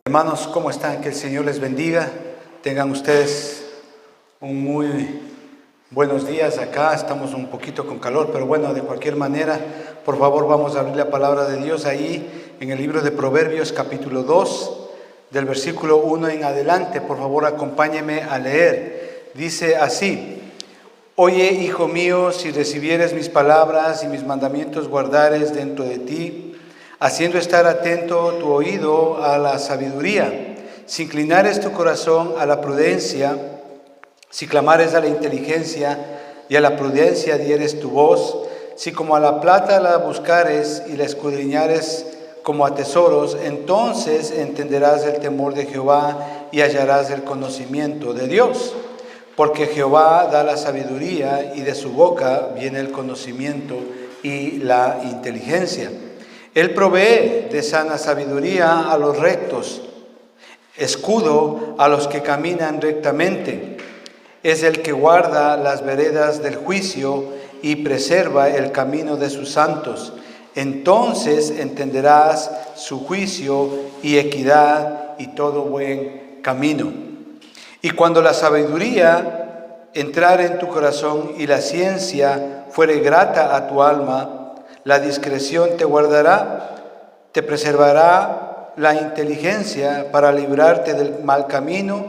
Hermanos, ¿cómo están? Que el Señor les bendiga. Tengan ustedes un muy buenos días. Acá estamos un poquito con calor, pero bueno, de cualquier manera, por favor, vamos a abrir la palabra de Dios ahí en el libro de Proverbios, capítulo 2, del versículo 1 en adelante. Por favor, acompáñeme a leer. Dice así: Oye, hijo mío, si recibieres mis palabras y mis mandamientos guardares dentro de ti, haciendo estar atento tu oído a la sabiduría, si inclinares tu corazón a la prudencia, si clamares a la inteligencia y a la prudencia dieres tu voz, si como a la plata la buscares y la escudriñares como a tesoros, entonces entenderás el temor de Jehová y hallarás el conocimiento de Dios. Porque Jehová da la sabiduría y de su boca viene el conocimiento y la inteligencia. Él provee de sana sabiduría a los rectos, escudo a los que caminan rectamente. Es el que guarda las veredas del juicio y preserva el camino de sus santos. Entonces entenderás su juicio y equidad y todo buen camino. Y cuando la sabiduría entrare en tu corazón y la ciencia fuere grata a tu alma, la discreción te guardará, te preservará la inteligencia para librarte del mal camino,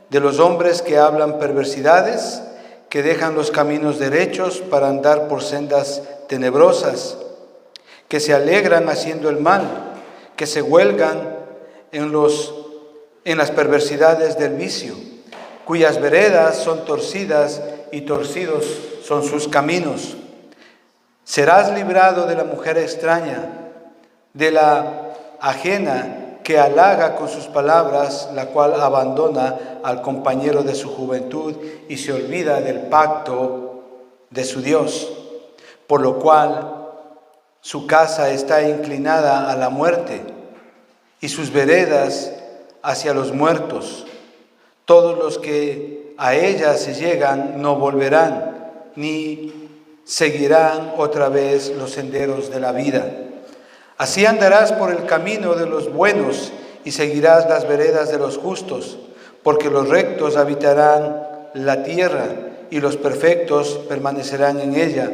de los hombres que hablan perversidades, que dejan los caminos derechos para andar por sendas tenebrosas, que se alegran haciendo el mal, que se huelgan en las perversidades del vicio, cuyas veredas son torcidas y torcidos son sus caminos. Serás librado de la mujer extraña, de la ajena que halaga con sus palabras, la cual abandona al compañero de su juventud y se olvida del pacto de su Dios, por lo cual su casa está inclinada a la muerte y sus veredas hacia los muertos. Todos los que a ella se llegan no volverán, ni seguirán otra vez los senderos de la vida. Así andarás por el camino de los buenos y seguirás las veredas de los justos, porque los rectos habitarán la tierra y los perfectos permanecerán en ella.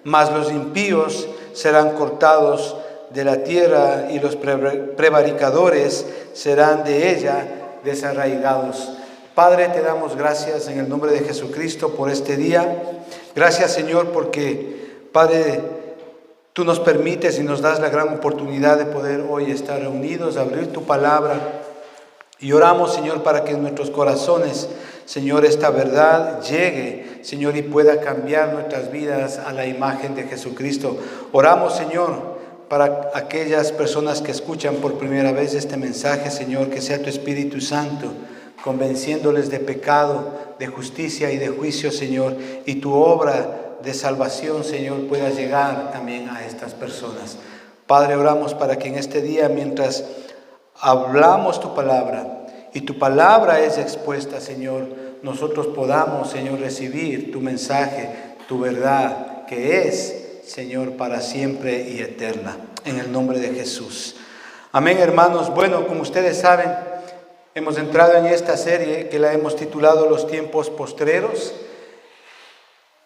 Mas los impíos serán cortados de la tierra y los prevaricadores serán de ella desarraigados. Padre, te damos gracias en el nombre de Jesucristo por este día. Gracias, Señor, porque, Padre, tú nos permites y nos das la gran oportunidad de poder hoy estar reunidos, abrir tu palabra. Y oramos, Señor, para que en nuestros corazones, Señor, esta verdad llegue, Señor, y pueda cambiar nuestras vidas a la imagen de Jesucristo. Oramos, Señor, para aquellas personas que escuchan por primera vez este mensaje, Señor, que sea tu Espíritu Santo convenciéndoles de pecado, de justicia y de juicio, Señor, y tu obra de salvación, Señor, pueda llegar también a estas personas. Padre, oramos para que en este día, mientras hablamos tu palabra y tu palabra es expuesta, Señor, nosotros podamos, Señor, recibir tu mensaje, tu verdad, que es, Señor, para siempre y eterna. En el nombre de Jesús. Amén, hermanos. Bueno, como ustedes saben, hemos entrado en esta serie que la hemos titulado Los tiempos postreros,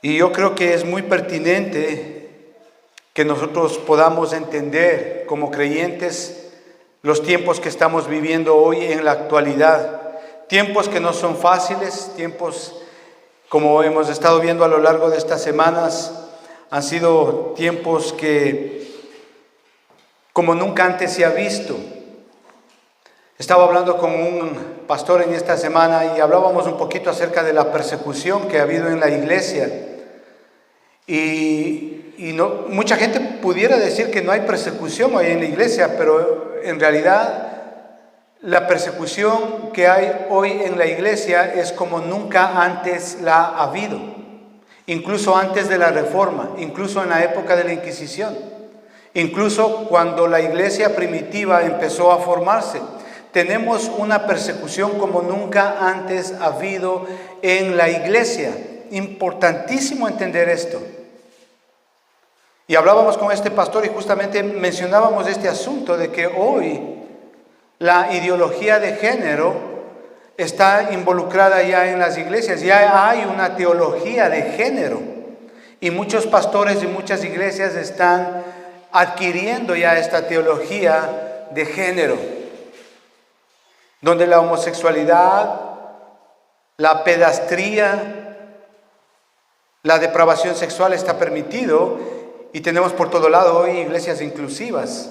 y yo creo que es muy pertinente que nosotros podamos entender como creyentes los tiempos que estamos viviendo hoy en la actualidad. Tiempos que no son fáciles, tiempos como hemos estado viendo a lo largo de estas semanas, han sido tiempos que como nunca antes se ha visto. Estaba hablando con un pastor en esta semana y hablábamos un poquito acerca de la persecución que ha habido en la iglesia. Y no, mucha gente pudiera decir que no hay persecución hoy en la iglesia, pero en realidad la persecución que hay hoy en la iglesia es como nunca antes la ha habido. Incluso antes de la Reforma, incluso en la época de la Inquisición, incluso cuando la iglesia primitiva empezó a formarse. Tenemos una persecución como nunca antes ha habido en la iglesia. Importantísimo entender esto. Y hablábamos con este pastor y justamente mencionábamos este asunto de que hoy la ideología de género está involucrada ya en las iglesias. Ya hay una teología de género. Y muchos pastores y muchas iglesias están adquiriendo ya esta teología de género, donde la homosexualidad, la pedastría, la depravación sexual está permitido, y tenemos por todo lado hoy iglesias inclusivas.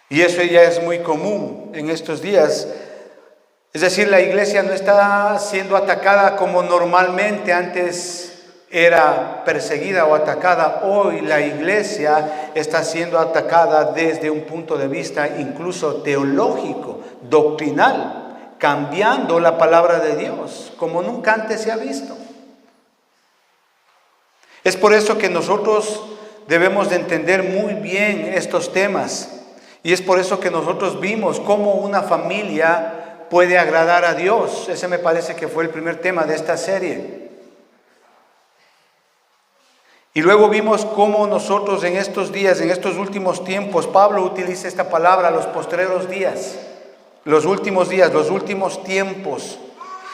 Y eso ya es muy común en estos días. Es decir, la iglesia no está siendo atacada como normalmente antes era perseguida o atacada. Hoy la iglesia está siendo atacada desde un punto de vista incluso teológico, doctrinal, cambiando la palabra de Dios como nunca antes se ha visto. Es por eso que nosotros debemos de entender muy bien estos temas, y es por eso que nosotros vimos cómo una familia puede agradar a Dios. Ese me parece que fue el primer tema de esta serie. Y luego vimos cómo nosotros en estos días, en estos últimos tiempos, Pablo utiliza esta palabra, los postreros días, los últimos días, los últimos tiempos.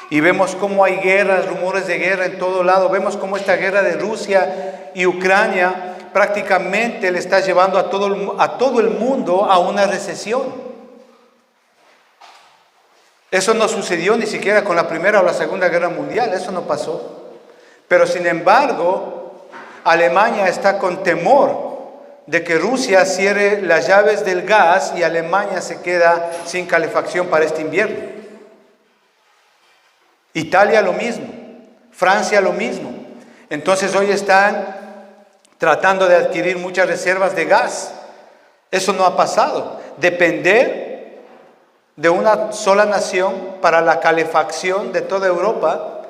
Y vemos cómo hay guerras, rumores de guerra en todo lado. Vemos cómo esta guerra de Rusia y Ucrania prácticamente le está llevando a todo el mundo a una recesión. Eso no sucedió ni siquiera con la Primera o la Segunda Guerra Mundial, eso no pasó. Pero sin embargo, Alemania está con temor de que Rusia cierre las llaves del gas y Alemania se queda sin calefacción para este invierno. Italia lo mismo, Francia lo mismo. Entonces hoy están tratando de adquirir muchas reservas de gas. Eso no ha pasado. Depender de una sola nación para la calefacción de toda Europa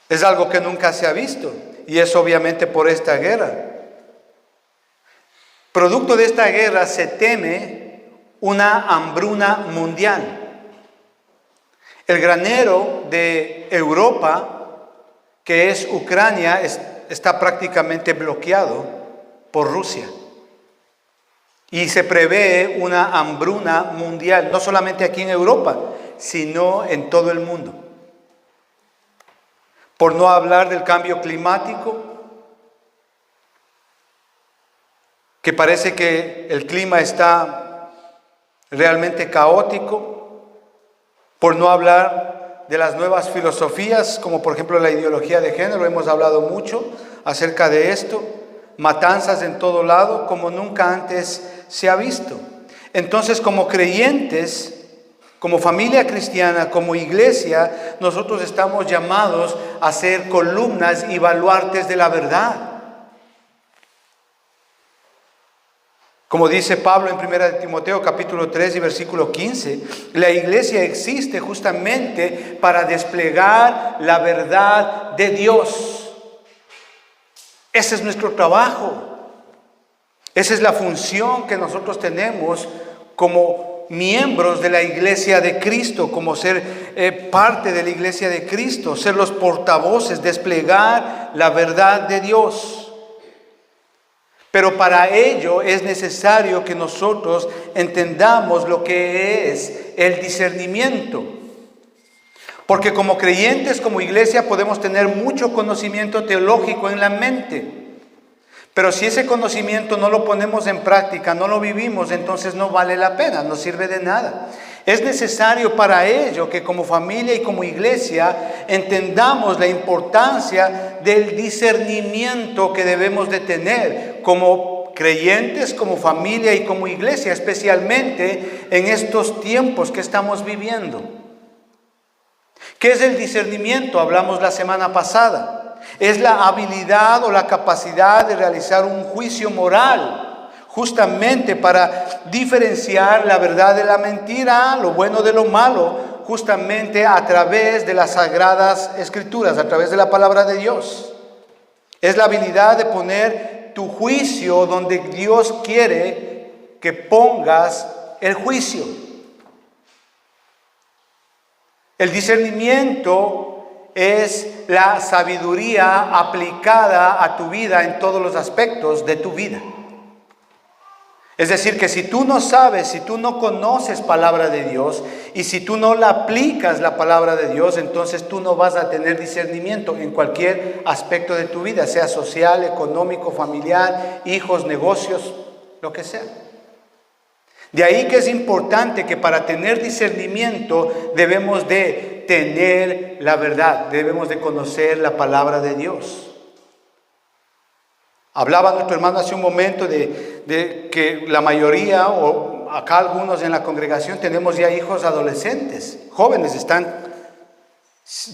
es algo que nunca se ha visto, y es obviamente por esta guerra. Producto de esta guerra se teme una hambruna mundial. El granero de Europa, que es Ucrania, está prácticamente bloqueado por Rusia. Y se prevé una hambruna mundial, no solamente aquí en Europa, sino en todo el mundo. Por no hablar del cambio climático, que parece que el clima está realmente caótico. Por no hablar de las nuevas filosofías, como por ejemplo la ideología de género. Hemos hablado mucho acerca de esto. Matanzas en todo lado, como nunca antes se ha visto. Entonces, como creyentes, como familia cristiana, como iglesia, nosotros estamos llamados a ser columnas y baluartes de la verdad. Como dice Pablo en 1 Timoteo capítulo 3 y versículo 15, la iglesia existe justamente para desplegar la verdad de Dios. Ese es nuestro trabajo. Esa es la función que nosotros tenemos como miembros de la iglesia de Cristo, como ser parte de la iglesia de Cristo, ser los portavoces, desplegar la verdad de Dios. Pero para ello es necesario que nosotros entendamos lo que es el discernimiento. Porque como creyentes, como iglesia, podemos tener mucho conocimiento teológico en la mente. Pero si ese conocimiento no lo ponemos en práctica, no lo vivimos, entonces no vale la pena, no sirve de nada. Es necesario para ello que como familia y como iglesia entendamos la importancia del discernimiento que debemos de tener como creyentes, como familia y como iglesia, especialmente en estos tiempos que estamos viviendo. ¿Qué es el discernimiento? Hablamos la semana pasada. Es la habilidad o la capacidad de realizar un juicio moral, justamente para diferenciar la verdad de la mentira, lo bueno de lo malo, justamente a través de las sagradas escrituras, a través de la palabra de Dios. Es la habilidad de poner tu juicio donde Dios quiere que pongas el juicio. El discernimiento es la sabiduría aplicada a tu vida en todos los aspectos de tu vida. Es decir, que si tú no sabes, si tú no conoces palabra de Dios y si tú no la aplicas la palabra de Dios, entonces tú no vas a tener discernimiento en cualquier aspecto de tu vida, sea social, económico, familiar, hijos, negocios, lo que sea. De ahí que es importante que para tener discernimiento debemos de tener la verdad, debemos de conocer la palabra de Dios. Hablaba nuestro hermano hace un momento de que la mayoría, o acá algunos en la congregación, tenemos ya hijos adolescentes, jóvenes, están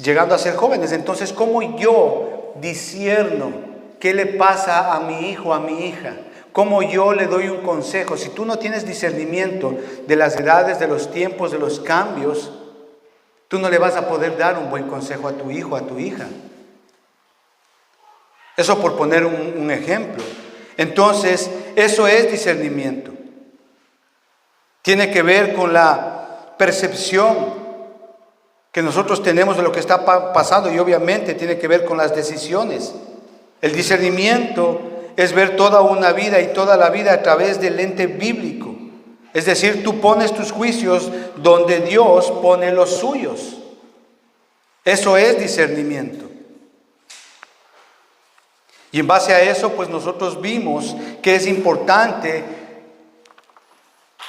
llegando a ser jóvenes. Entonces, ¿cómo yo discierno qué le pasa a mi hijo, a mi hija? ¿Cómo yo le doy un consejo? Si tú no tienes discernimiento de las edades, de los tiempos, de los cambios, tú no le vas a poder dar un buen consejo a tu hijo, a tu hija. Eso por poner un ejemplo. Entonces, eso es discernimiento. Tiene que ver con la percepción que nosotros tenemos de lo que está pasando y obviamente tiene que ver con las decisiones. El discernimiento es ver toda una vida y toda la vida a través del lente bíblico. Es decir, tú pones tus juicios donde Dios pone los suyos. Eso es discernimiento. Y en base a eso, pues nosotros vimos que es importante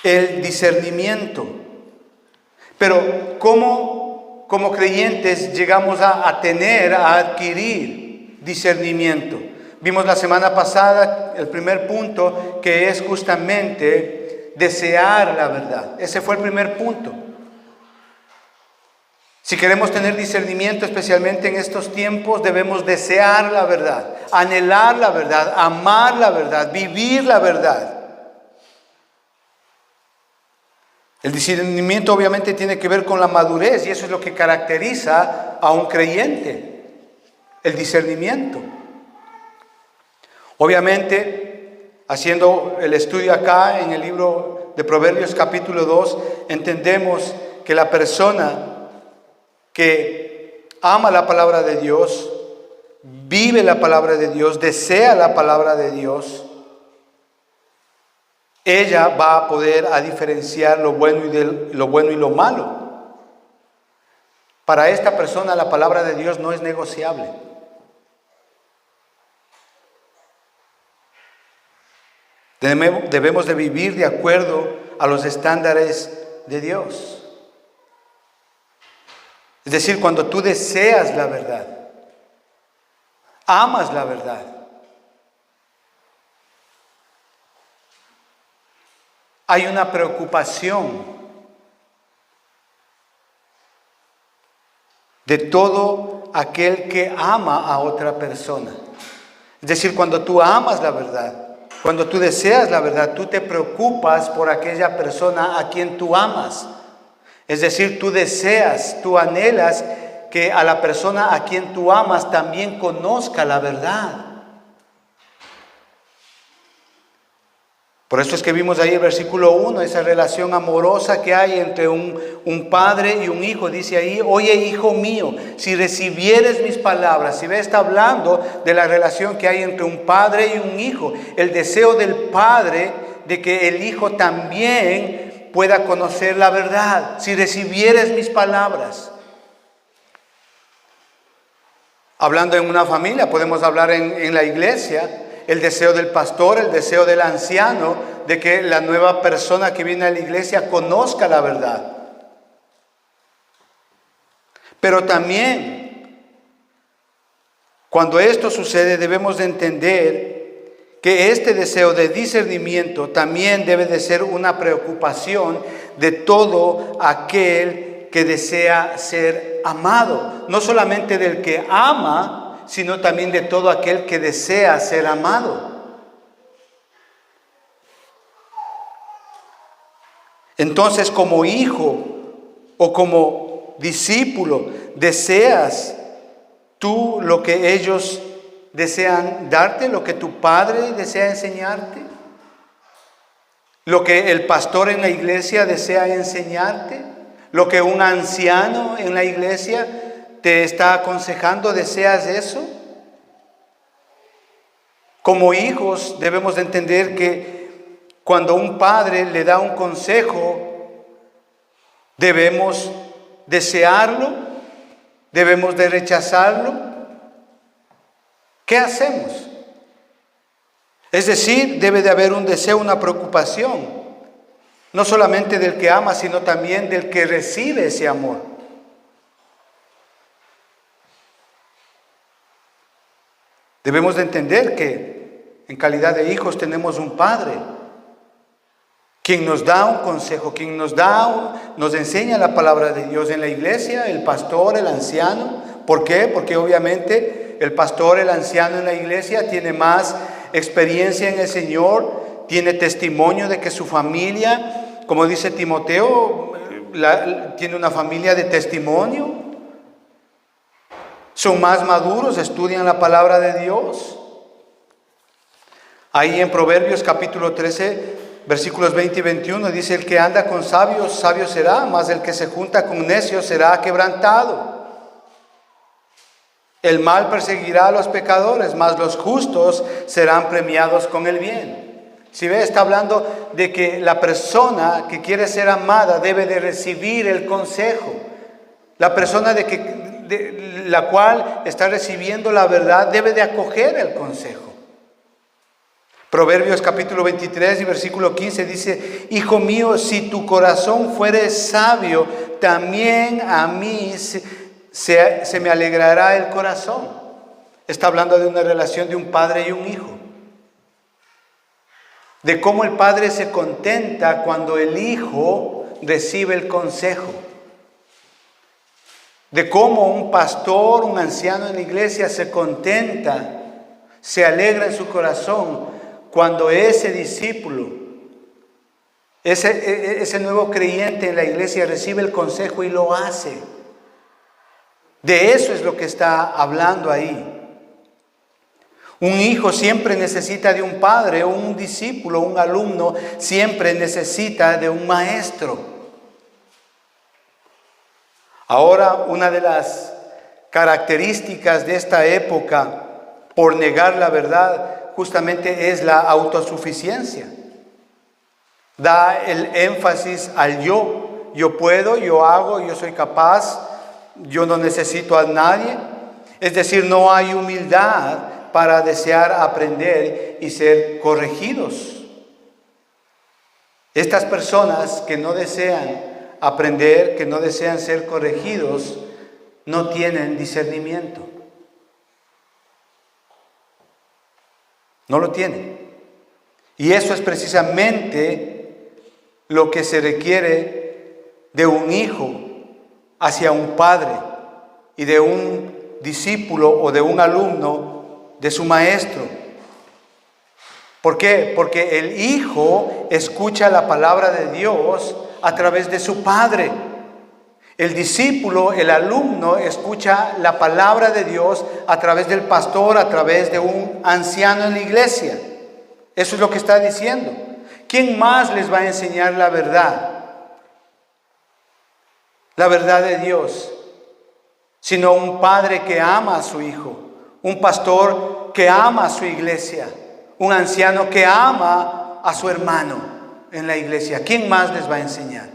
el discernimiento. Pero ¿cómo como creyentes llegamos a adquirir discernimiento? Vimos la semana pasada el primer punto, que es justamente desear la verdad. Ese fue el primer punto. Si queremos tener discernimiento, especialmente en estos tiempos, debemos desear la verdad, anhelar la verdad, amar la verdad, vivir la verdad. El discernimiento obviamente tiene que ver con la madurez y eso es lo que caracteriza a un creyente, el discernimiento. Obviamente, haciendo el estudio acá en el libro de Proverbios capítulo 2, entendemos que la persona que ama la palabra de Dios, vive la palabra de Dios, desea la palabra de Dios, ella va a poder diferenciar lo bueno y lo malo. Para esta persona la palabra de Dios no es negociable. Debemos de vivir de acuerdo a los estándares de Dios. Es decir, cuando tú deseas la verdad, amas la verdad, hay una preocupación de todo aquel que ama a otra persona. Es decir, cuando tú amas la verdad, cuando tú deseas la verdad, tú te preocupas por aquella persona a quien tú amas. Es decir, tú deseas, tú anhelas que a la persona a quien tú amas también conozca la verdad. Por eso es que vimos ahí el versículo 1, esa relación amorosa que hay entre un padre y un hijo. Dice ahí, oye hijo mío, si recibieres mis palabras, si está hablando de la relación que hay entre un padre y un hijo, el deseo del padre de que el hijo también pueda conocer la verdad. Si recibieres mis palabras. Hablando en una familia, podemos hablar en la iglesia, el deseo del pastor, el deseo del anciano, de que la nueva persona que viene a la iglesia conozca la verdad. Pero también, cuando esto sucede, debemos de entender que este deseo de discernimiento también debe de ser una preocupación de todo aquel que desea ser amado. No solamente del que ama, sino también de todo aquel que desea ser amado. Entonces, como hijo o como discípulo, ¿deseas tú lo que ellos desean darte, lo que tu padre desea enseñarte? ¿Lo que el pastor en la iglesia desea enseñarte? ¿Lo que un anciano en la iglesia te está aconsejando? ¿Deseas eso? Como hijos debemos de entender que Cuando un padre le da un consejo, debemos desearlo, debemos de rechazarlo. ¿Qué hacemos? Es decir, debe de haber un deseo, una preocupación, no solamente del que ama, sino también del que recibe ese amor. Debemos de entender que en calidad de hijos tenemos un Padre, quien nos da un consejo, quien nos enseña la palabra de Dios en la iglesia, el pastor, el anciano. ¿Por qué? Porque obviamente el pastor, el anciano en la iglesia tiene más experiencia en el Señor, tiene testimonio de que su familia, como dice Timoteo, tiene una familia de testimonio. Son más maduros, estudian la palabra de Dios. Ahí en Proverbios capítulo 13, versículos 20 y 21 dice: el que anda con sabios, sabio será, mas el que se junta con necios será quebrantado. El mal perseguirá a los pecadores, mas los justos serán premiados con el bien. Si ve, está hablando de que la persona que quiere ser amada debe de recibir el consejo. La persona de la cual está recibiendo la verdad debe de acoger el consejo. Proverbios capítulo 23 y versículo 15 dice: hijo mío, si tu corazón fuere sabio, también a mí se me alegrará el corazón. Está hablando de una relación de un padre y un hijo. De cómo el padre se contenta cuando el hijo recibe el consejo. De cómo un pastor, un anciano en la iglesia se contenta, se alegra en su corazón cuando ese discípulo, ese nuevo creyente en la iglesia recibe el consejo y lo hace. De eso es lo que está hablando ahí. Un hijo siempre necesita de un padre, o un discípulo, un alumno siempre necesita de un maestro. Ahora, una de las características de esta época por negar la verdad justamente es la autosuficiencia. Da el énfasis al yo. Yo puedo, yo hago, yo soy capaz, yo no necesito a nadie. Es decir, no hay humildad para desear aprender y ser corregidos. Estas personas que no desean aprender, que no desean ser corregidos, no tienen discernimiento. No lo tienen. Y eso es precisamente lo que se requiere de un hijo hacia un padre y de un discípulo o de un alumno de su maestro. ¿Por qué? Porque el hijo escucha la palabra de Dios a través de su padre. El discípulo, el alumno, escucha la palabra de Dios a través del pastor, a través de un anciano en la iglesia. Eso es lo que está diciendo. ¿Quién más les va a enseñar la verdad? La verdad de Dios, sino un padre que ama a su hijo, un pastor que ama a su iglesia, un anciano que ama a su hermano en la iglesia. ¿Quién más les va a enseñar?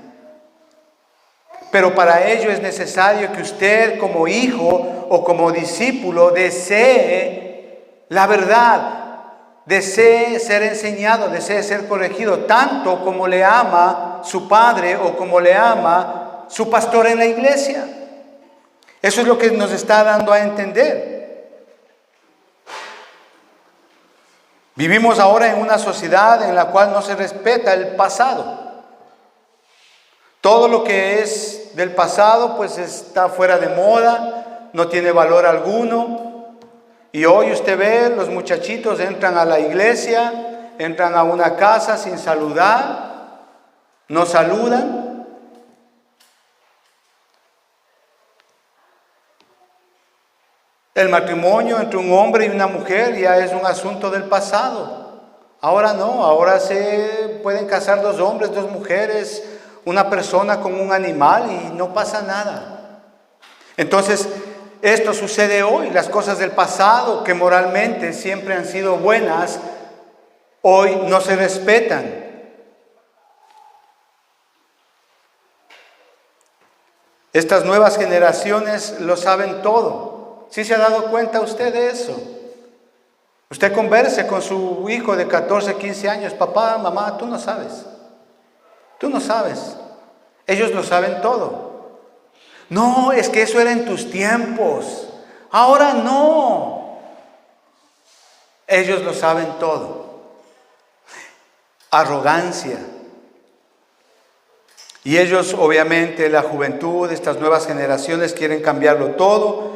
Pero para ello es necesario que usted como hijo o como discípulo desee la verdad, desee ser enseñado, desee ser corregido, tanto como le ama su padre o como le ama su pastor en la iglesia. Eso es lo que nos está dando a entender. Vivimos ahora en una sociedad en la cual no se respeta el pasado. Todo lo que es del pasado pues está fuera de moda, no tiene valor alguno. Y hoy usted ve, los muchachitos entran a la iglesia, entran a una casa sin saludar, no saludan. El matrimonio entre un hombre y una mujer ya es un asunto del pasado. Ahora no, ahora se pueden casar dos hombres, dos mujeres, una persona con un animal y no pasa nada. Entonces, esto sucede hoy. Las cosas del pasado que moralmente siempre han sido buenas, hoy no se respetan. Estas nuevas generaciones lo saben todo. ¿Sí se ha dado cuenta usted de eso? Usted converse con su hijo de 14, 15 años. Papá, mamá, tú no sabes. Tú no sabes. Ellos lo saben todo. No, es que eso era en tus tiempos. Ahora no. Ellos lo saben todo. Arrogancia. Y ellos, obviamente, la juventud, estas nuevas generaciones quieren cambiarlo todo.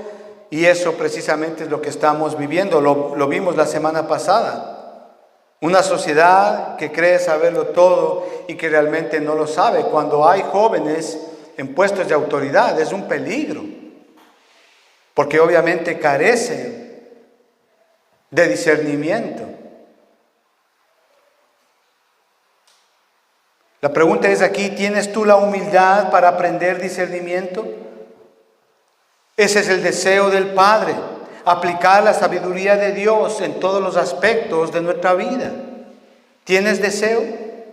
Y eso precisamente es lo que estamos viviendo. Lo vimos la semana pasada. Una sociedad que cree saberlo todo y que realmente no lo sabe. Cuando hay jóvenes en puestos de autoridad es un peligro. Porque obviamente carecen de discernimiento. La pregunta es aquí, ¿tienes tú la humildad para aprender discernimiento? Ese es el deseo del Padre, aplicar la sabiduría de Dios en todos los aspectos de nuestra vida. ¿Tienes deseo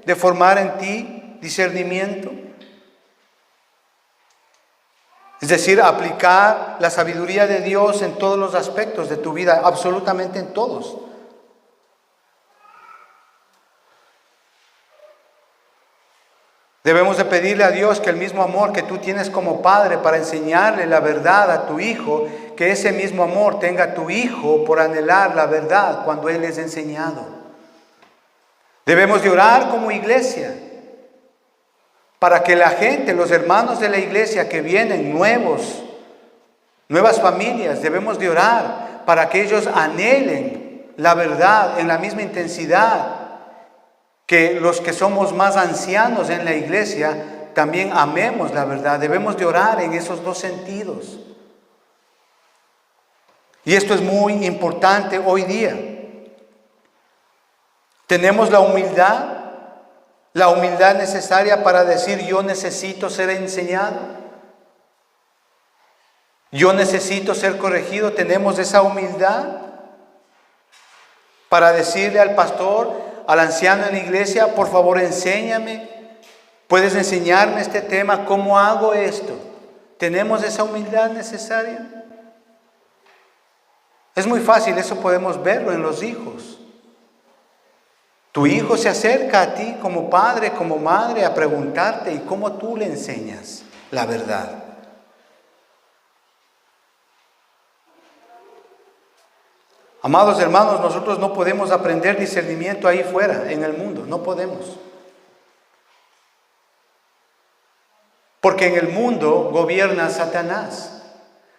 de formar en ti discernimiento? Es decir, aplicar la sabiduría de Dios en todos los aspectos de tu vida, absolutamente en todos. Debemos de pedirle a Dios que el mismo amor que tú tienes como padre para enseñarle la verdad a tu hijo, que ese mismo amor tenga tu hijo por anhelar la verdad cuando él es enseñado. Debemos de orar como iglesia para que la gente, los hermanos de la iglesia que vienen nuevas familias, debemos de orar para que ellos anhelen la verdad en la misma intensidad que los que somos más ancianos en la iglesia también amemos la verdad. Debemos de orar en esos dos sentidos. Y esto es muy importante hoy día. Tenemos la humildad necesaria para decir yo necesito ser enseñado. Yo necesito ser corregido. Tenemos esa humildad para decirle al pastor, al anciano en la iglesia, por favor enséñame, puedes enseñarme este tema, ¿cómo hago esto? ¿Tenemos esa humildad necesaria? Es muy fácil, eso podemos verlo en los hijos. Tu hijo se acerca a ti como padre, como madre, a preguntarte, ¿y cómo tú le enseñas la verdad? Amados hermanos, nosotros no podemos aprender discernimiento ahí fuera, en el mundo, no podemos. Porque en el mundo gobierna Satanás,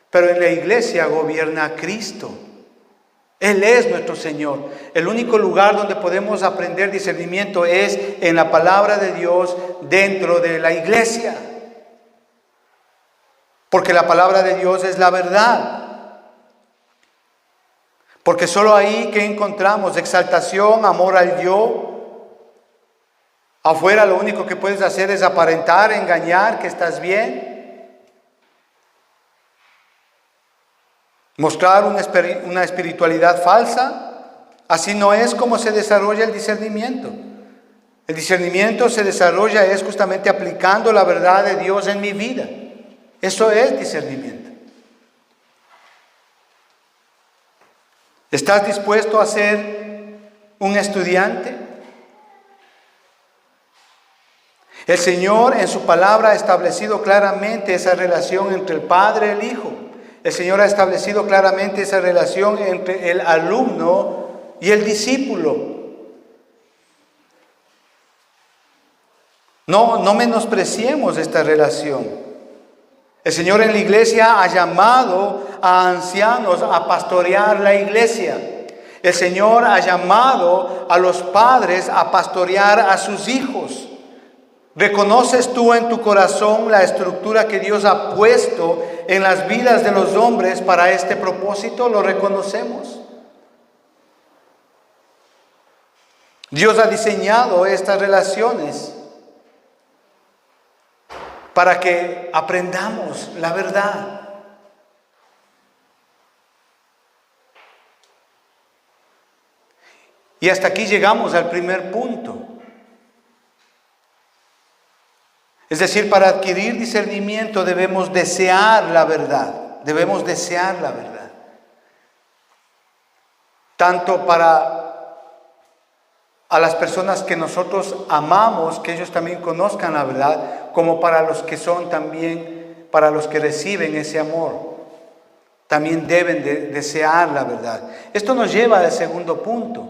pero en la iglesia gobierna Cristo. Él es nuestro Señor. El único lugar donde podemos aprender discernimiento es en la palabra de Dios dentro de la iglesia. Porque la palabra de Dios es la verdad. Porque solo ahí que encontramos exaltación, amor al yo. Afuera lo único que puedes hacer es aparentar, engañar que estás bien. Mostrar una espiritualidad falsa. Así no es como se desarrolla el discernimiento. El discernimiento se desarrolla es justamente aplicando la verdad de Dios en mi vida. Eso es discernimiento. ¿Estás dispuesto a ser un estudiante? El Señor en su palabra ha establecido claramente esa relación entre el Padre y el Hijo. El Señor ha establecido claramente esa relación entre el alumno y el discípulo. No menospreciemos esta relación. El Señor en la iglesia ha llamado a ancianos a pastorear la iglesia. El Señor ha llamado a los padres a pastorear a sus hijos. ¿Reconoces tú en tu corazón la estructura que Dios ha puesto en las vidas de los hombres para este propósito? ¿Lo reconocemos? Dios ha diseñado estas relaciones para que aprendamos la verdad. Y hasta aquí llegamos al primer punto. Es decir, para adquirir discernimiento debemos desear la verdad. Debemos desear la verdad. Tanto para a las personas que nosotros amamos, que ellos también conozcan la verdad, como para los que son también, para los que reciben ese amor. También deben de desear la verdad. Esto nos lleva al segundo punto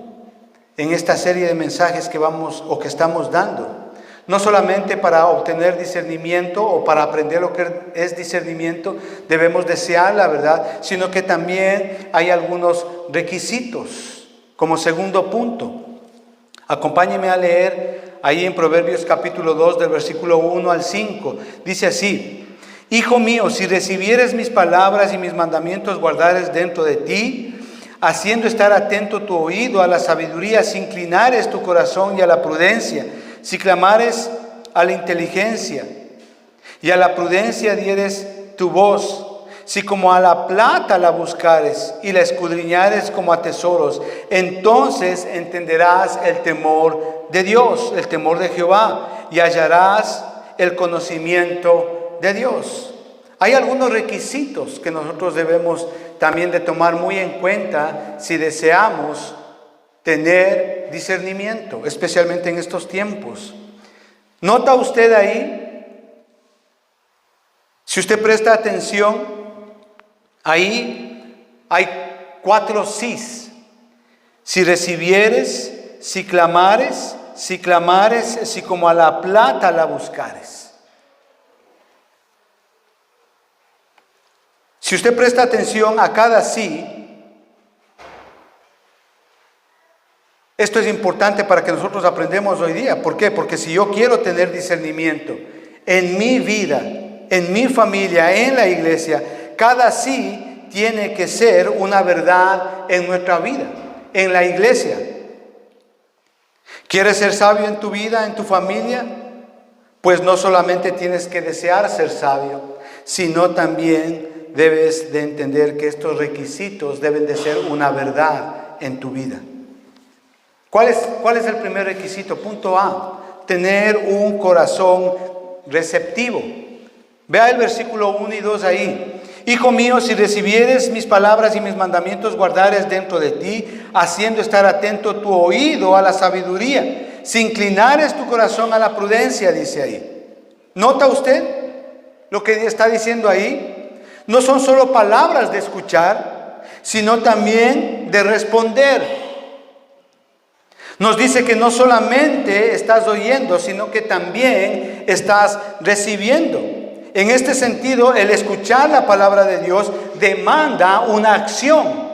en esta serie de mensajes que vamos o que estamos dando. No solamente para obtener discernimiento o para aprender lo que es discernimiento debemos desear la verdad, sino que también hay algunos requisitos como segundo punto. Acompáñenme a leer ahí en Proverbios capítulo 2 del versículo 1 al 5. Dice así: Hijo mío, si recibieres mis palabras y mis mandamientos guardares dentro de ti, haciendo estar atento tu oído a la sabiduría, si inclinares tu corazón y a la prudencia, si clamares a la inteligencia y a la prudencia dieres tu voz, si como a la plata la buscares y la escudriñares como a tesoros, entonces entenderás el temor de Dios, el temor de Jehová, y hallarás el conocimiento de Dios. Hay algunos requisitos que nosotros debemos también de tomar muy en cuenta si deseamos tener discernimiento, especialmente en estos tiempos. ¿Nota usted ahí? Si usted presta atención, ahí hay 4 sís. Si recibieres, si clamares, si como a la plata la buscares. Si usted presta atención a cada sí, esto es importante para que nosotros aprendamos hoy día. ¿Por qué? Porque si yo quiero tener discernimiento en mi vida, en mi familia, en la iglesia, cada sí tiene que ser una verdad en nuestra vida, en la iglesia. ¿Quieres ser sabio en tu vida, en tu familia? Pues no solamente tienes que desear ser sabio, sino también debes de entender que estos requisitos deben de ser una verdad en tu vida. ¿Cuál es el primer requisito? Punto A, tener un corazón receptivo. Vea el versículo 1 y 2 ahí. Hijo mío, si recibieres mis palabras y mis mandamientos guardares dentro de ti, haciendo estar atento tu oído a la sabiduría, si inclinares tu corazón a la prudencia, dice ahí. ¿Nota usted lo que está diciendo ahí? No son solo palabras de escuchar, sino también de responder. Nos dice que no solamente estás oyendo, sino que también estás recibiendo. En este sentido, el escuchar la palabra de Dios demanda una acción.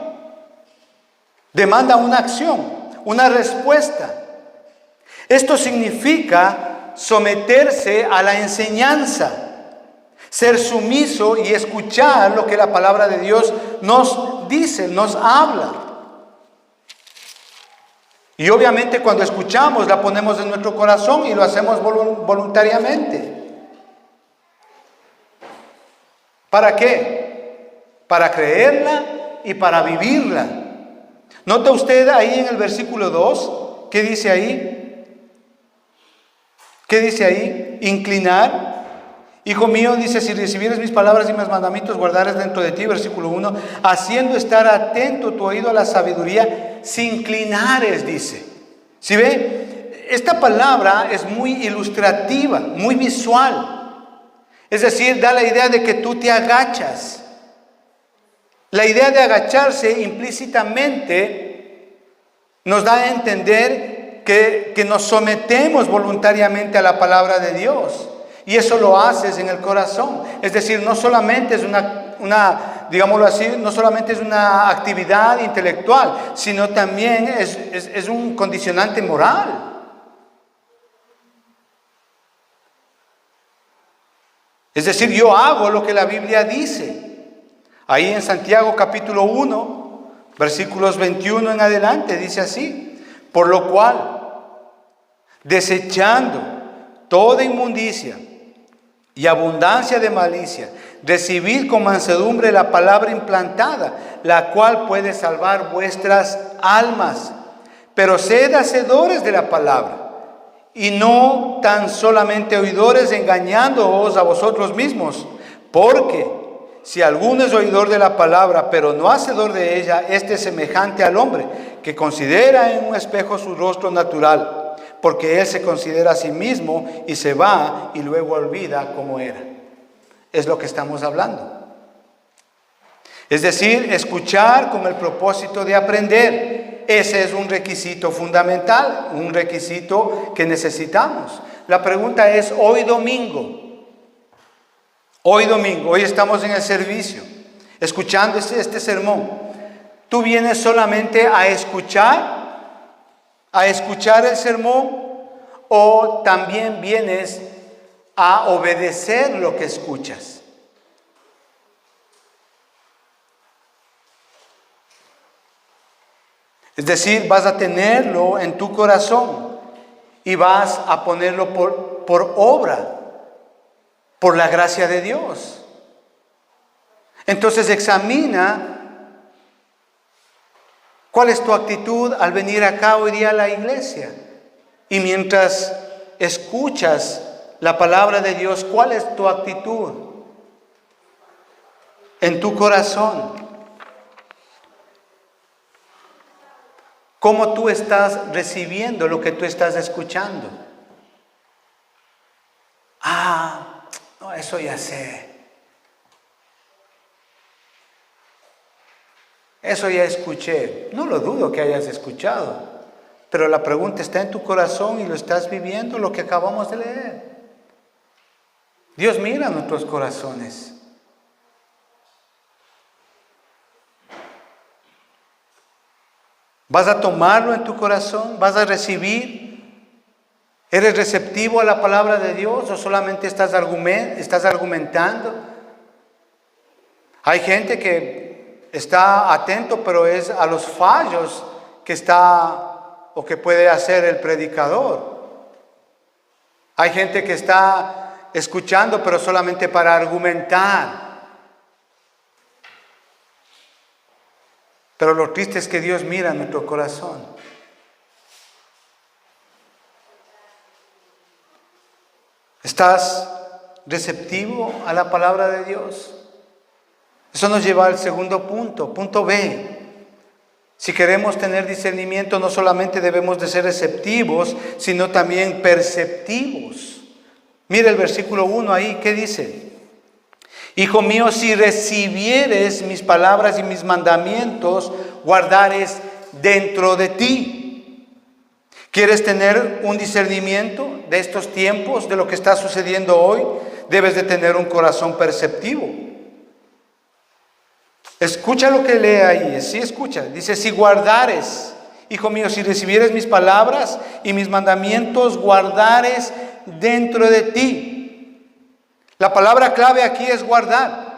Demanda una acción, una respuesta. Esto significa someterse a la enseñanza, ser sumiso y escuchar lo que la palabra de Dios nos dice, nos habla. Y obviamente cuando escuchamos la ponemos en nuestro corazón y lo hacemos voluntariamente. ¿Para qué? Para creerla y para vivirla. ¿Nota usted ahí en el versículo 2? ¿Qué dice ahí? ¿Qué dice ahí? Inclinar. Hijo mío, dice, si recibieres mis palabras y mis mandamientos, guardares dentro de ti, versículo 1, haciendo estar atento tu oído a la sabiduría, si inclinares, dice. ¿Sí ve? Esta palabra es muy ilustrativa, muy visual. Es decir, da la idea de que tú te agachas. La idea de agacharse implícitamente nos da a entender que nos sometemos voluntariamente a la palabra de Dios. Y eso lo haces en el corazón. Es decir, no solamente es digámoslo así, no solamente es una actividad intelectual, sino también es un condicionante moral. Es decir, yo hago lo que la Biblia dice. Ahí en Santiago capítulo 1, versículos 21 en adelante, dice así: por lo cual, desechando toda inmundicia y abundancia de malicia, recibid con mansedumbre la palabra implantada, la cual puede salvar vuestras almas. Pero sed hacedores de la palabra y no tan solamente oidores, engañándoos a vosotros mismos. Porque si alguno es oidor de la palabra, pero no hacedor de ella, este es semejante al hombre que considera en un espejo su rostro natural, porque él se considera a sí mismo y se va y luego olvida cómo era. Es lo que estamos hablando. Es decir, escuchar con el propósito de aprender. Ese es un requisito fundamental, un requisito que necesitamos. La pregunta es, hoy domingo, hoy estamos en el servicio, escuchando este sermón. ¿Tú vienes solamente a escuchar el sermón, o también vienes a obedecer lo que escuchas? Es decir, vas a tenerlo en tu corazón y vas a ponerlo por obra, por la gracia de Dios. Entonces examina cuál es tu actitud al venir acá hoy día a la iglesia. Y mientras escuchas la palabra de Dios, ¿cuál es tu actitud en tu corazón? ¿Cómo tú estás recibiendo lo que tú estás escuchando? No, eso ya sé. Eso ya escuché. No lo dudo que hayas escuchado. Pero la pregunta está en tu corazón y lo estás viviendo, lo que acabamos de leer. Dios mira nuestros corazones. ¿Vas a tomarlo en tu corazón? ¿Vas a recibir? ¿Eres receptivo a la palabra de Dios o solamente estás argumentando? Hay gente que está atento, pero es a los fallos que está o que puede hacer el predicador. Hay gente que está escuchando, pero solamente para argumentar. Pero lo triste es que Dios mira nuestro corazón. ¿Estás receptivo a la palabra de Dios? Eso nos lleva al segundo punto, punto B. Si queremos tener discernimiento, no solamente debemos de ser receptivos, sino también perceptivos. Mira el versículo 1 ahí, ¿qué dice? Hijo mío, si recibieres mis palabras y mis mandamientos, guardares dentro de ti. ¿Quieres tener un discernimiento de estos tiempos, de lo que está sucediendo hoy? Debes de tener un corazón perceptivo. Escucha lo que lee ahí, sí escucha. Dice, si guardares, hijo mío, si recibieres mis palabras y mis mandamientos, guardares dentro de ti. La palabra clave aquí es guardar.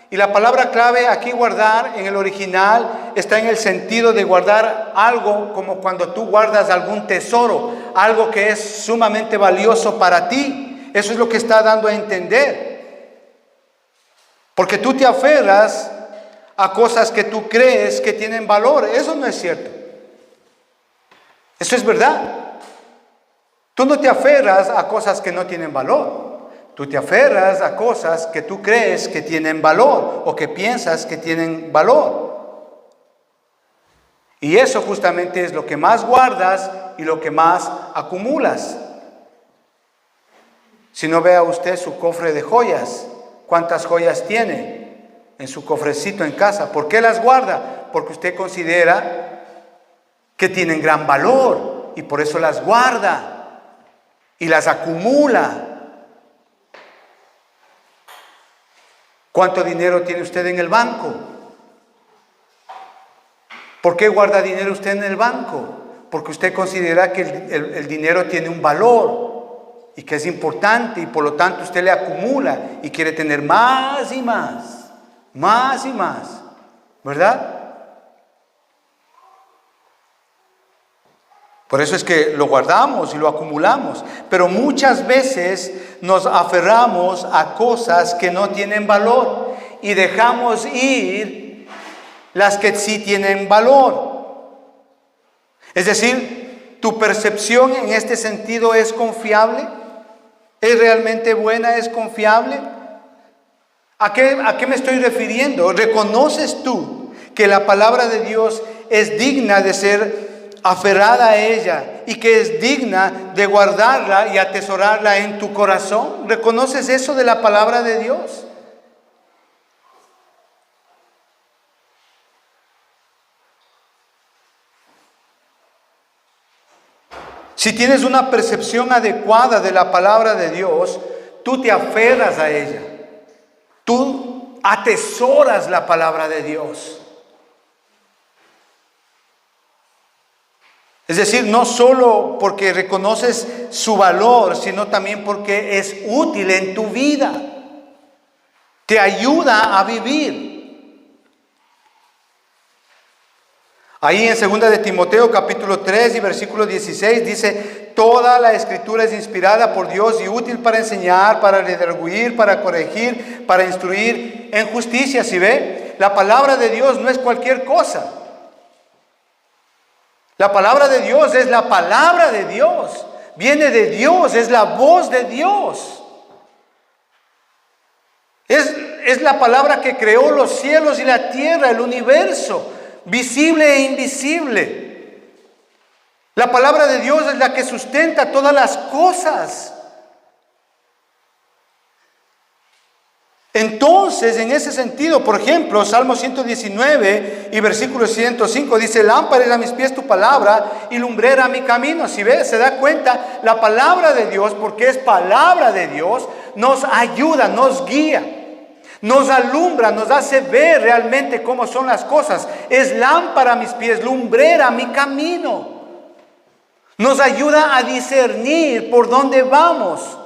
Y la palabra clave aquí, guardar, en el original, está en el sentido de guardar algo como cuando tú guardas algún tesoro, algo que es sumamente valioso para ti. Eso es lo que está dando a entender. Porque tú te aferras a cosas que tú crees que tienen valor. Eso no es cierto. Eso es verdad. Tú no te aferras a cosas que no tienen valor. Tú te aferras a cosas que tú crees que tienen valor o que piensas que tienen valor. Y eso justamente es lo que más guardas y lo que más acumulas. Si no, vea usted su cofre de joyas. ¿Cuántas joyas tiene en su cofrecito en casa? ¿Por qué las guarda? Porque usted considera que tienen gran valor y por eso las guarda y las acumula. ¿Cuánto dinero tiene usted en el banco? ¿Por qué guarda dinero usted en el banco? Porque usted considera que el dinero tiene un valor y que es importante y por lo tanto usted le acumula y quiere tener más y más, más y más, ¿verdad? Por eso es que lo guardamos y lo acumulamos, pero muchas veces nos aferramos a cosas que no tienen valor y dejamos ir las que sí tienen valor. Es decir, ¿Tu percepción en este sentido es confiable? ¿Es realmente buena? ¿Es confiable? ¿A qué me estoy refiriendo? ¿Reconoces tú que la palabra de Dios es digna de ser aferrada a ella y que es digna de guardarla y atesorarla en tu corazón? ¿Reconoces eso de la palabra de Dios? Si tienes una percepción adecuada de la palabra de Dios, tú te aferras a ella. Tú atesoras la palabra de Dios. Es decir, no solo porque reconoces su valor, sino también porque es útil en tu vida. Te ayuda a vivir. Ahí en 2 de Timoteo capítulo 3 y versículo 16 dice: toda la escritura es inspirada por Dios y útil para enseñar, para redarguir, para corregir, para instruir en justicia. ¿Sí ve? La palabra de Dios no es cualquier cosa. La palabra de Dios es la palabra de Dios. Viene de Dios, es la voz de Dios. Es la palabra que creó los cielos y la tierra, el universo, visible e invisible. La palabra de Dios es la que sustenta todas las cosas. Entonces, en ese sentido, por ejemplo, Salmo 119 y versículo 105 dice: lámpara es a mis pies tu palabra y lumbrera mi camino. Si ve, se da cuenta, la palabra de Dios, porque es palabra de Dios, nos ayuda, nos guía, nos alumbra, nos hace ver realmente cómo son las cosas. Es lámpara a mis pies, lumbrera mi camino. Nos ayuda a discernir por dónde vamos.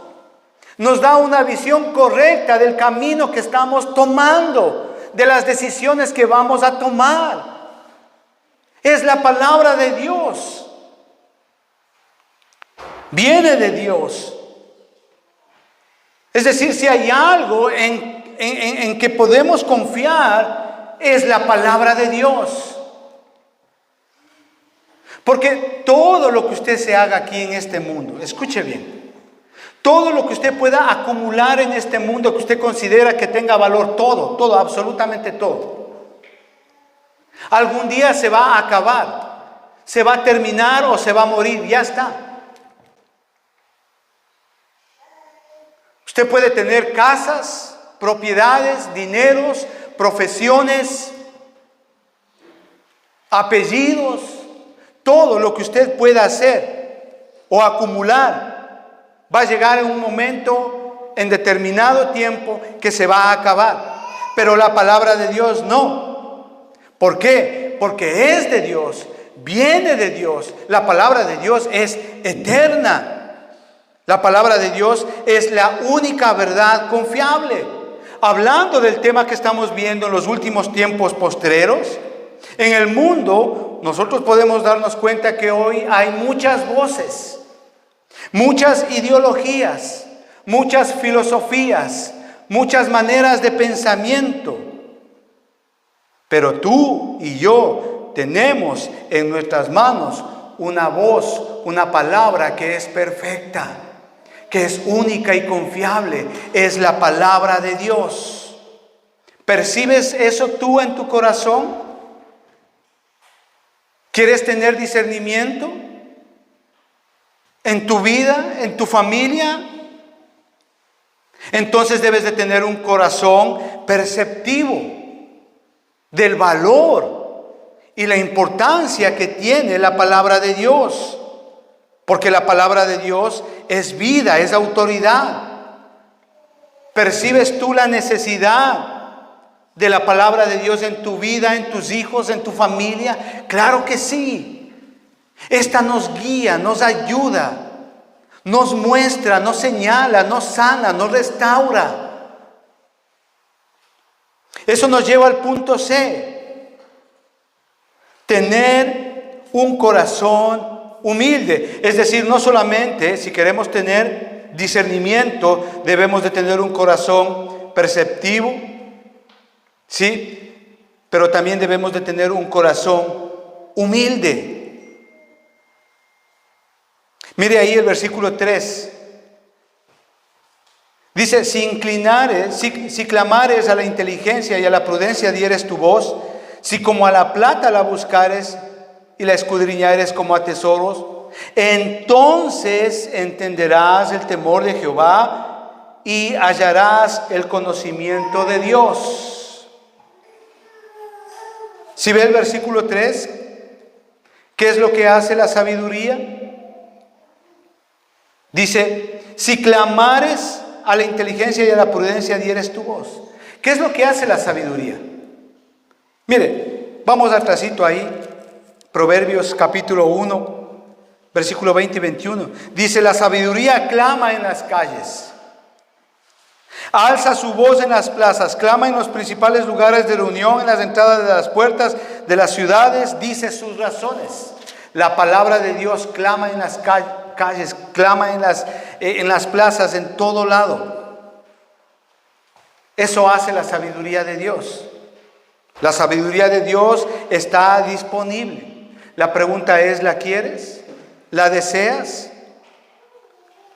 Nos da una visión correcta del camino que estamos tomando, de las decisiones que vamos a tomar. Es la palabra de Dios. Viene de Dios. Es decir, si hay algo en que podemos confiar, es la palabra de Dios. Porque todo lo que usted se haga aquí en este mundo, escuche bien, todo lo que usted pueda acumular en este mundo que usted considera que tenga valor, todo, absolutamente todo, algún día se va a acabar, se va a terminar o se va a morir, ya está. Usted puede tener casas, propiedades, dineros, profesiones, apellidos, todo lo que usted pueda hacer o acumular. Va a llegar en un momento, en determinado tiempo, que se va a acabar. Pero la palabra de Dios no. ¿Por qué? Porque es de Dios, viene de Dios. La palabra de Dios es eterna. La palabra de Dios es la única verdad confiable. Hablando del tema que estamos viendo en los últimos tiempos postreros, en el mundo nosotros podemos darnos cuenta que hoy hay muchas voces, muchas ideologías, muchas filosofías, muchas maneras de pensamiento. Pero tú y yo tenemos en nuestras manos una voz, una palabra que es perfecta, que es única y confiable. Es la palabra de Dios. ¿Percibes eso tú en tu corazón? ¿Quieres tener discernimiento en tu vida, en tu familia? Entonces debes de tener un corazón perceptivo del valor y la importancia que tiene la palabra de Dios. Porque la palabra de Dios es vida, es autoridad. ¿Percibes tú la necesidad de la palabra de Dios en tu vida, en tus hijos, en tu familia? Claro que sí. Esta nos guía, nos ayuda, nos muestra, nos señala, nos sana, nos restaura. Eso nos lleva al punto C. Tener un corazón humilde. Es decir, no solamente si queremos tener discernimiento, debemos de tener un corazón perceptivo, ¿sí? Pero también debemos de tener un corazón humilde. Mire ahí el versículo 3. Dice, si clamares a la inteligencia y a la prudencia dieres tu voz, si como a la plata la buscares y la escudriñares como a tesoros, entonces entenderás el temor de Jehová y hallarás el conocimiento de Dios. Si ve el versículo 3, ¿qué es lo que hace la sabiduría? Dice, si clamares a la inteligencia y a la prudencia dieres tu voz. ¿Qué es lo que hace la sabiduría? Mire, vamos atrasito ahí, Proverbios capítulo 1, versículo 20 y 21. Dice, la sabiduría clama en las calles, alza su voz en las plazas, clama en los principales lugares de reunión, en las entradas de las puertas de las ciudades, dice sus razones. La palabra de Dios clama en las calles, clama en las plazas, en todo lado. Eso hace la sabiduría de Dios. La sabiduría de Dios está disponible. La pregunta es, ¿la quieres? ¿La deseas?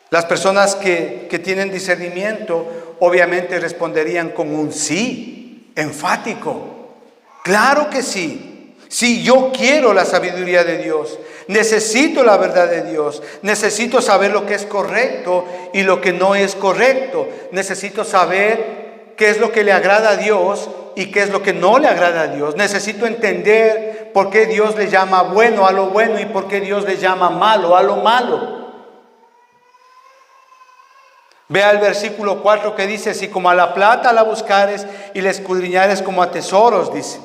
Las personas que tienen discernimiento obviamente responderían con un sí, enfático. Claro que sí. Sí, yo quiero la sabiduría de Dios, necesito la verdad de Dios, necesito saber lo que es correcto y lo que no es correcto, necesito saber qué es lo que le agrada a Dios y qué es lo que no le agrada a Dios, necesito entender por qué Dios le llama bueno a lo bueno y por qué Dios le llama malo a lo malo. Vea el versículo 4 que dice, si como a la plata la buscares y la escudriñares como a tesoros, dice.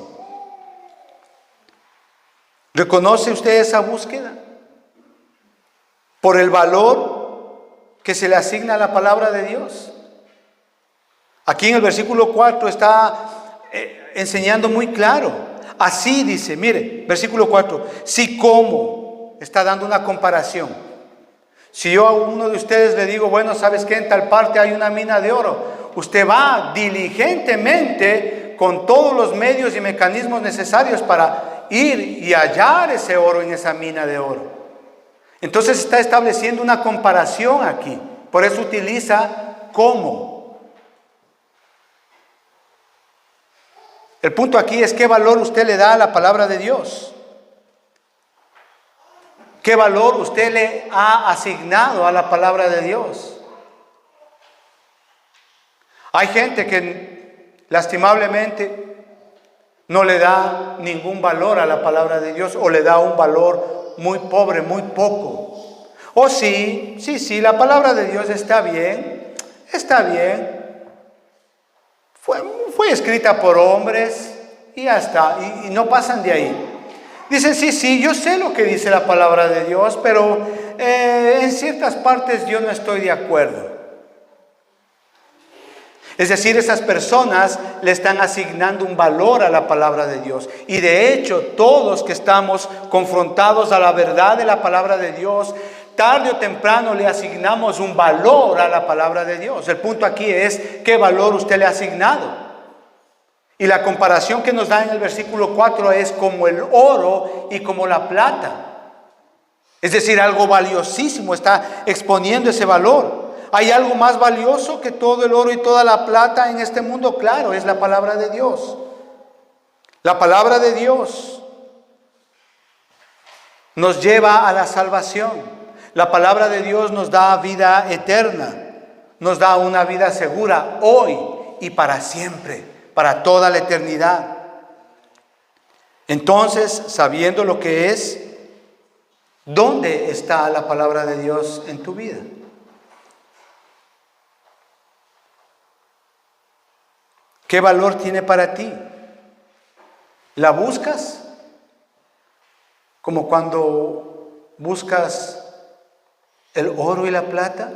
¿Reconoce usted esa búsqueda? Por el valor que se le asigna a la palabra de Dios. Aquí en el versículo 4 está enseñando muy claro. Así dice, mire, versículo 4. Si como, está dando una comparación. Si yo a uno de ustedes le digo, bueno, ¿sabes qué? En tal parte hay una mina de oro. Usted va diligentemente con todos los medios y mecanismos necesarios para ir y hallar ese oro en esa mina de oro. Entonces está estableciendo una comparación aquí. Por eso utiliza cómo. El punto aquí es qué valor usted le da a la palabra de Dios. ¿Qué valor usted le ha asignado a la palabra de Dios? Hay gente que lastimablemente no le da ningún valor a la palabra de Dios o le da un valor muy pobre, muy poco. O sí, la palabra de Dios está bien. Fue escrita por hombres y ya está, y no pasan de ahí. Dicen, sí, yo sé lo que dice la palabra de Dios, pero en ciertas partes yo no estoy de acuerdo. Es decir, esas personas le están asignando un valor a la palabra de Dios. Y de hecho, todos que estamos confrontados a la verdad de la palabra de Dios, tarde o temprano le asignamos un valor a la palabra de Dios. El punto aquí es, ¿qué valor usted le ha asignado? Y la comparación que nos da en el versículo 4 es como el oro y como la plata. Es decir, algo valiosísimo, está exponiendo ese valor. ¿Hay algo más valioso que todo el oro y toda la plata en este mundo? Claro, es la palabra de Dios. La palabra de Dios nos lleva a la salvación. La palabra de Dios nos da vida eterna, nos da una vida segura hoy y para siempre, para toda la eternidad. Entonces, sabiendo lo que es, ¿dónde está la palabra de Dios en tu vida? ¿Qué valor tiene para ti? ¿La buscas? Como cuando buscas el oro y la plata.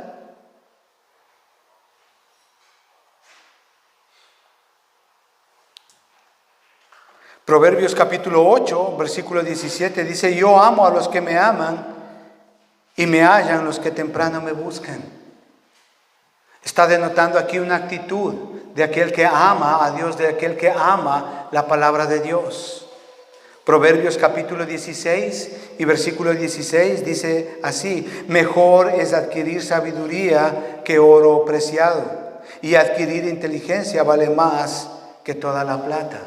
Proverbios capítulo 8, versículo 17 dice, yo amo a los que me aman y me hallan los que temprano me buscan. Está denotando aquí una actitud de aquel que ama a Dios, de aquel que ama la palabra de Dios. Proverbios capítulo 16 y versículo 16 dice así: mejor es adquirir sabiduría que oro preciado, y adquirir inteligencia vale más que toda la plata.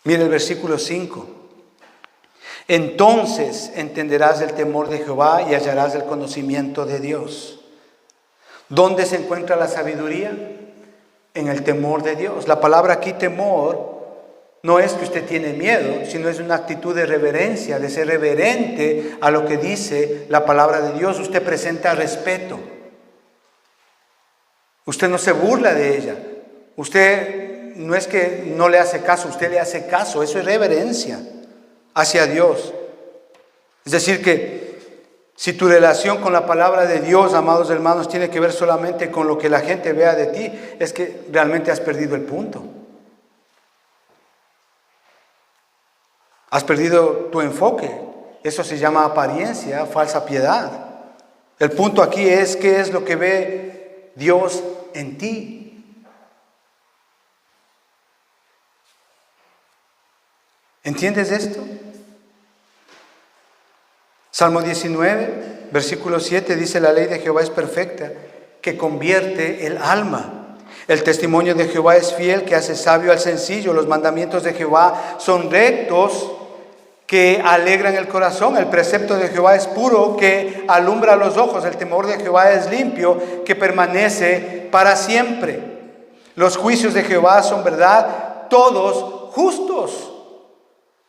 Mire el versículo 5. Entonces entenderás el temor de Jehová y hallarás el conocimiento de Dios. ¿Dónde se encuentra la sabiduría? En el temor de Dios. La palabra aquí temor no es que usted tiene miedo, sino es una actitud de reverencia, de ser reverente a lo que dice la palabra de Dios. Usted presenta respeto. Usted no se burla de ella. Usted no es que no le hace caso, usted le hace caso. Eso es reverencia hacia Dios. Es decir que si tu relación con la palabra de Dios, amados hermanos, tiene que ver solamente con lo que la gente vea de ti, es que realmente has perdido el punto. Has perdido tu enfoque. Eso se llama apariencia, falsa piedad. El punto aquí es qué es lo que ve Dios en ti. ¿Entiendes esto? Salmo 19, versículo 7 dice: la ley de Jehová es perfecta, que convierte el alma. El testimonio de Jehová es fiel, que hace sabio al sencillo. Los mandamientos de Jehová son rectos, que alegran el corazón. El precepto de Jehová es puro, que alumbra los ojos. El temor de Jehová es limpio, que permanece para siempre. Los juicios de Jehová son verdad, todos justos.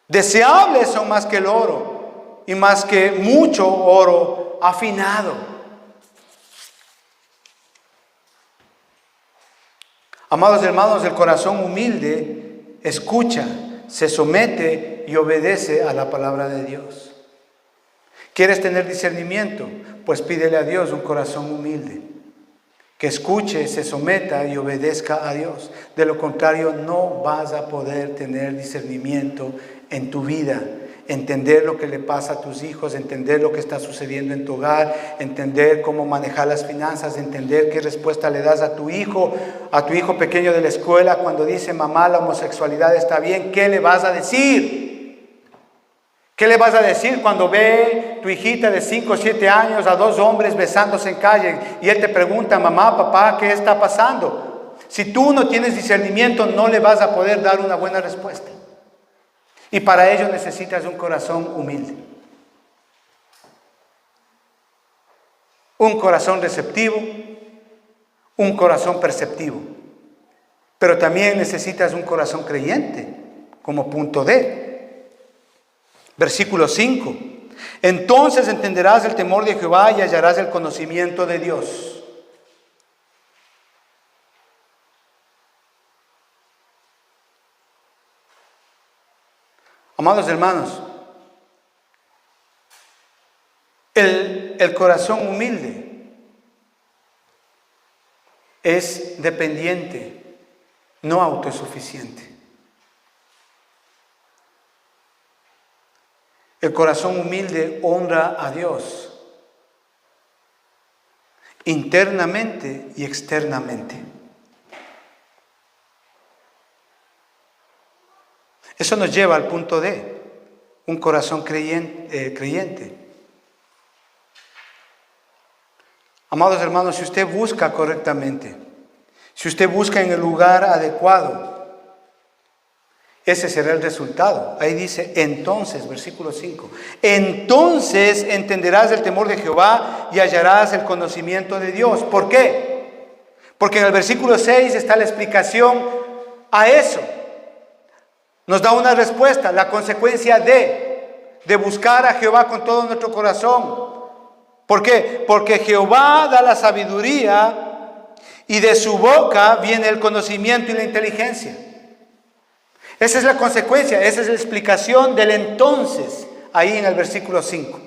Deseables son más que el oro, y más que mucho oro afinado. Amados hermanos, el corazón humilde escucha, se somete y obedece a la palabra de Dios. ¿Quieres tener discernimiento? Pues pídele a Dios un corazón humilde, que escuche, se someta y obedezca a Dios. De lo contrario, no vas a poder tener discernimiento en tu vida. Entender lo que le pasa a tus hijos, entender lo que está sucediendo en tu hogar, entender cómo manejar las finanzas, entender qué respuesta le das a tu hijo pequeño de la escuela cuando dice: mamá, la homosexualidad está bien. ¿Qué le vas a decir? ¿Qué le vas a decir cuando ve tu hijita de 5 o 7 años a 2 hombres besándose en calle y él te pregunta: mamá, papá, ¿qué está pasando? Si tú no tienes discernimiento, no le vas a poder dar una buena respuesta. Y para ello necesitas un corazón humilde, un corazón receptivo, un corazón perceptivo. Pero también necesitas un corazón creyente, como punto D. Versículo 5. Entonces entenderás el temor de Jehová y hallarás el conocimiento de Dios. Amados hermanos, el corazón humilde es dependiente, no autosuficiente. El corazón humilde honra a Dios internamente y externamente. Eso nos lleva al punto D, un corazón creyente. Amados hermanos, si usted busca correctamente, si usted busca en el lugar adecuado, ese será el resultado. Ahí dice: entonces, versículo 5, entonces entenderás el temor de Jehová y hallarás el conocimiento de Dios. ¿Por qué? Porque en el versículo 6 está la explicación a eso. Nos da una respuesta, la consecuencia de buscar a Jehová con todo nuestro corazón. ¿Por qué? Porque Jehová da la sabiduría y de su boca viene el conocimiento y la inteligencia. Esa es la consecuencia, esa es la explicación del entonces, ahí en el versículo 5.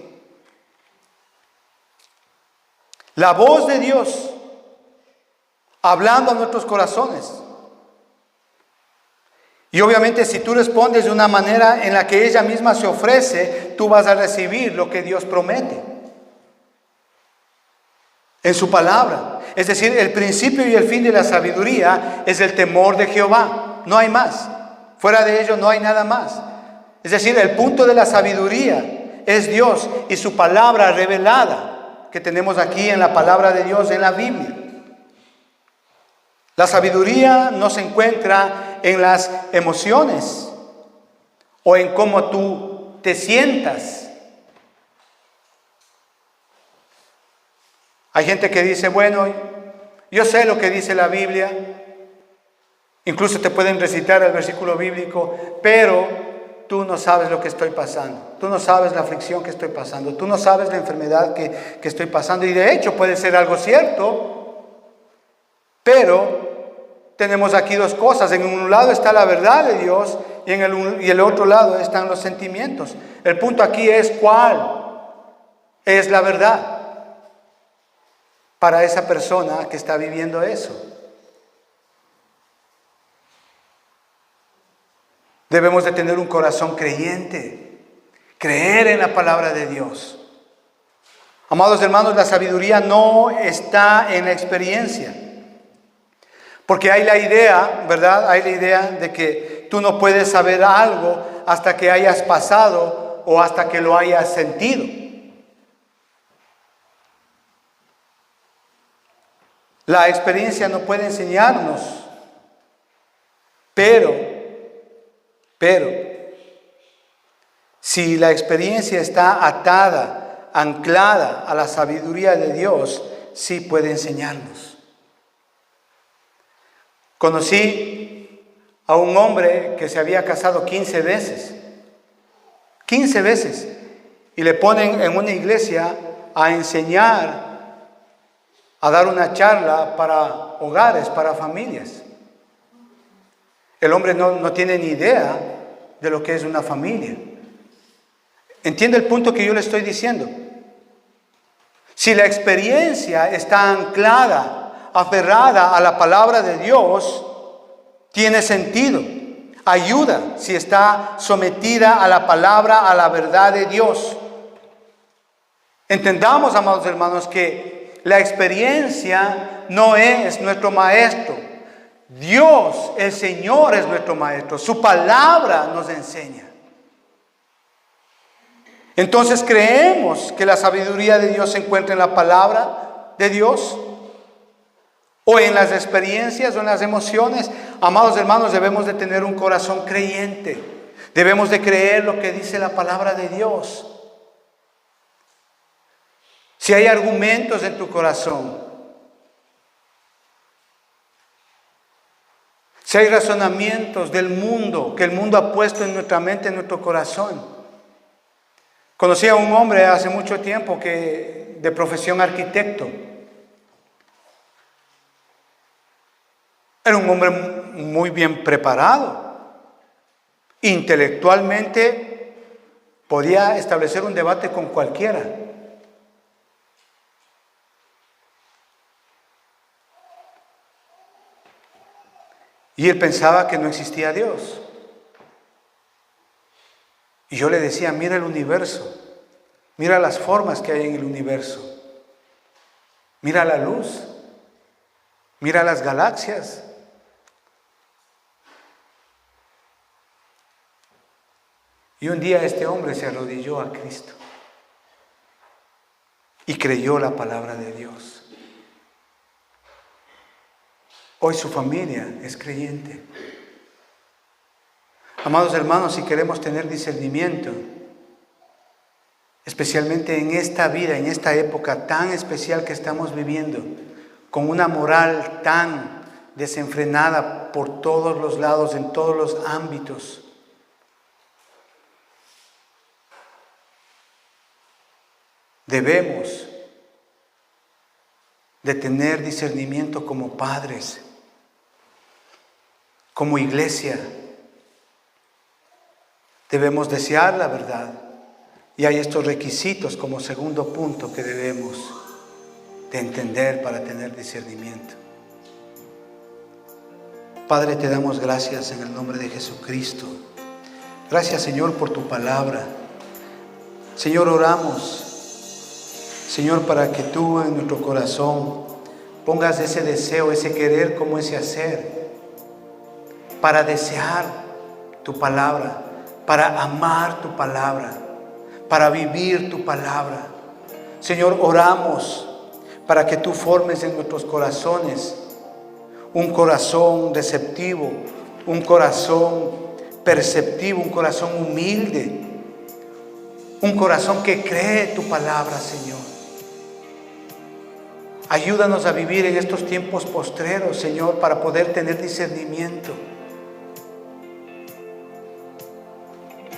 La voz de Dios hablando a nuestros corazones. Y obviamente si tú respondes de una manera en la que ella misma se ofrece, tú vas a recibir lo que Dios promete. en su palabra. Es decir, el principio y el fin de la sabiduría es el temor de Jehová. No hay más. Fuera de ello no hay nada más. Es decir, el punto de la sabiduría es Dios y su palabra revelada que tenemos aquí en la palabra de Dios en la Biblia. La sabiduría no se encuentra en las emociones o en cómo tú te sientas. Hay gente que dice, bueno, yo sé lo que dice la Biblia. Incluso te pueden recitar el versículo bíblico, pero tú no sabes lo que estoy pasando. Tú no sabes la aflicción que estoy pasando. Tú no sabes la enfermedad que estoy pasando. Y de hecho puede ser algo cierto, pero tenemos aquí dos cosas. En un lado está la verdad de Dios y en el otro lado están los sentimientos. El punto aquí es cuál es la verdad para esa persona que está viviendo eso. Debemos de tener un corazón creyente, creer en la palabra de Dios. Amados hermanos, la sabiduría no está en la experiencia. Porque hay la idea, ¿verdad? Hay la idea de que tú no puedes saber algo hasta que hayas pasado o hasta que lo hayas sentido. La experiencia no puede enseñarnos, pero, si la experiencia está atada, anclada a la sabiduría de Dios, sí puede enseñarnos. Conocí a un hombre que se había casado 15 veces. 15 veces. Y le ponen en una iglesia a enseñar, a dar una charla para hogares, para familias. El hombre no tiene ni idea de lo que es una familia. ¿Entiende el punto que yo le estoy diciendo? Si la experiencia está anclada, aferrada a la palabra de Dios, tiene sentido. Ayuda si está sometida a la palabra, a la verdad de Dios. Entendamos, amados hermanos, que la experiencia no es nuestro maestro. Dios, el Señor, es nuestro maestro. Su palabra nos enseña. Entonces, ¿creemos que la sabiduría de Dios se encuentra en la palabra de Dios? ¿O en las experiencias o en las emociones? Amados hermanos, debemos de tener un corazón creyente. Debemos de creer lo que dice la palabra de Dios. Si hay argumentos en tu corazón, si hay razonamientos del mundo, que el mundo ha puesto en nuestra mente, en nuestro corazón. Conocí a un hombre hace mucho tiempo de profesión arquitecto. Era un hombre muy bien preparado. Intelectualmente podía establecer un debate con cualquiera. Y él pensaba que no existía Dios. Y yo le decía, mira el universo, mira las formas que hay en el universo, mira la luz, mira las galaxias. Y un día este hombre se arrodilló a Cristo y creyó la palabra de Dios. Hoy su familia es creyente. Amados hermanos, si queremos tener discernimiento, especialmente en esta vida, en esta época tan especial que estamos viviendo, con una moral tan desenfrenada por todos los lados, en todos los ámbitos, debemos de tener discernimiento como padres, como iglesia. Debemos desear la verdad. Y hay estos requisitos como segundo punto que debemos de entender para tener discernimiento. Padre, te damos gracias en el nombre de Jesucristo. Gracias, Señor, por tu palabra. Señor, oramos, Señor, para que tú en nuestro corazón pongas ese deseo, ese querer como ese hacer, para desear tu palabra, para amar tu palabra, para vivir tu palabra. Señor, oramos para que tú formes en nuestros corazones un corazón receptivo, un corazón perceptivo, un corazón humilde, un corazón que cree tu palabra, Señor. Ayúdanos a vivir en estos tiempos postreros, Señor, para poder tener discernimiento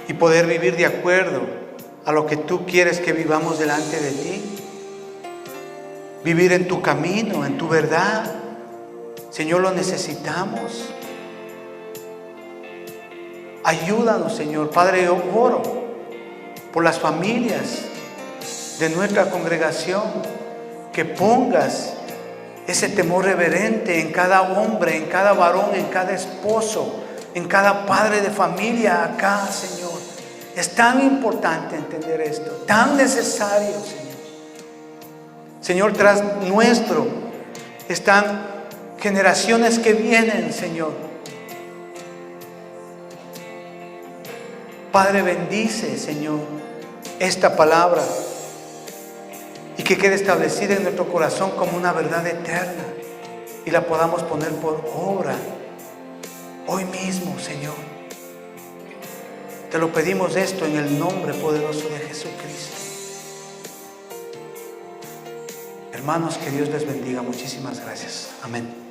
y poder vivir de acuerdo a lo que tú quieres que vivamos delante de ti. Vivir en tu camino, en tu verdad. Señor, lo necesitamos. Ayúdanos, Señor. Padre, yo oro por las familias de nuestra congregación, que pongas ese temor reverente en cada hombre, en cada varón, en cada esposo, en cada padre de familia acá, Señor. Es tan importante entender esto, tan necesario, Señor. Señor, tras nuestro están generaciones que vienen, Señor. Padre, bendice, Señor, esta palabra y que quede establecida en nuestro corazón como una verdad eterna y la podamos poner por obra hoy mismo, Señor. Te lo pedimos esto en el nombre poderoso de Jesucristo. Hermanos, que Dios les bendiga. Muchísimas gracias. Amén.